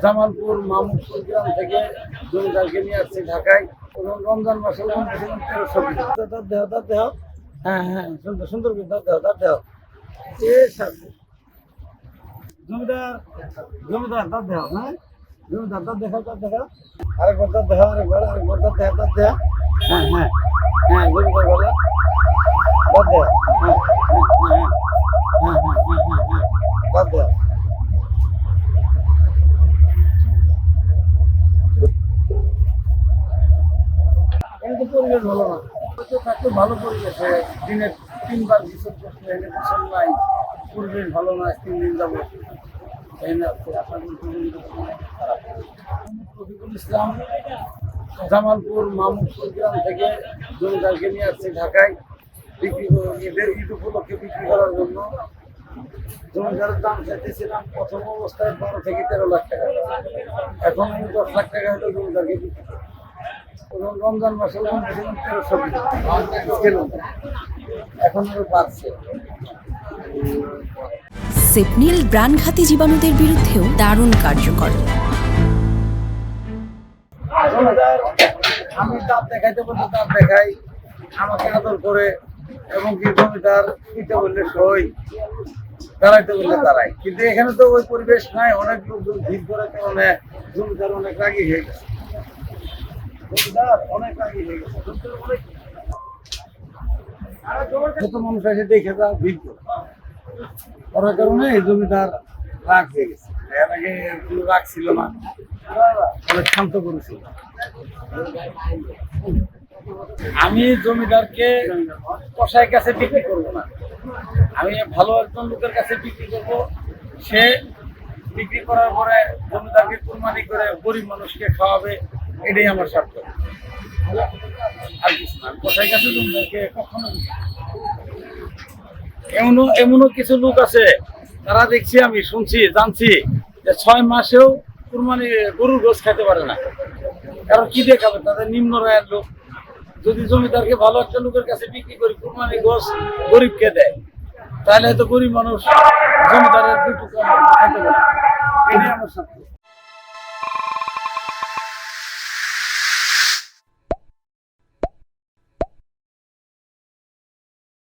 জামালপুর মামুদপুর গ্রাম থেকে জমিদারকে নিয়ে আসছে ঢাকায়। এবং রমজান মাসে 1300 তার দেহ। হ্যাঁ হ্যাঁ, সুন্দর সুন্দর করে তার দেহ। জমিদার জমিদার তার দেহ। হ্যাঁ, জমিদার তার দেখা। আরেকবার তার দেহ, আরেকবার তার দেহ। হ্যাঁ হ্যাঁ হ্যাঁ, জমিদার বলা তার দেহ। হ্যাঁ হ্যাঁ হ্যাঁ হ্যাঁ হ্যাঁ হ্যাঁ হ্যাঁ, তার দেহ। কিন্তু পরিবেশ ভালো না, থাকলে ভালো পরিবেশে দিনে 3 বার গোসল করতে এনে গোসল নাই, পরিবেশ ভালো না। 3 দিন যাবো রফিকুল ইসলাম জামালপুর মামুদপুর গ্রাম থেকে জমিদারকে নিয়ে আসছে ঢাকায় ঈদ উপলক্ষে বিক্রি করার জন্য। জমিদারের দাম চাইতেছিলাম প্রথম অবস্থায় 12 থেকে 13 লাখ টাকা, এখন আমি 10 লাখ টাকা হলো জমিদারকে বিক্রি করি। এবং রমজান মাসে 1300 এখন আরো বাড়ছে। সেপনিল প্রাণঘাতী জীবাণুদের বিরুদ্ধেও দারুণ কার্যকর। আমি দাঁত দেখাইতে বলতে দাঁত দেখাই, আমাকে আদর করে, এবং কি জমিদার দিতে বললে সই, দাঁড়াইতে বললে দাঁড়াই। কিন্তু এখানে তো ওই পরিবেশ নাই, অনেক লোকজন ভিড় করার কারণে জমিদার অনেক রাগী হয়ে গেছে। যত মানুষ এসে দেখে যা ভিড় করে করার কারণে এই জমিদার রাগ হয়ে গেছে। এর আগে কোনো রাগ ছিল না, অনেক শান্ত করেছিল। আমি জমিদারকে কসাই কাছে বিক্রি করবো না, আমি ভালো একজন লোকের কাছে বিক্রি করবো। সে বিক্রি করার পরে জমিদারকে কুরবানি করে গরিব মানুষকে খাওয়াবে, এটাই আমার স্বার্থ। আর কিছু না, কসাই কাছে জমিদারকে কখনো এমনও কিছু লোক আছে, তারা দেখছি, আমি শুনছি জানছি যে 6 মাসেও কুরবানি গরুর গোশ খেতে পারে না। কারণ কি দেখাবে, তাদের নিম্ন আয়ের লোক। যদি জমিদারকে ভালো একটা লোকের কাছে বিক্রি করি, কুরবানি গোশ গরিবকে দেয়, তাহলে হয়তো গরিব মানুষ জমিদারের 2 টুকরা খেতে পারে। এটাই আমার স্বার্থ।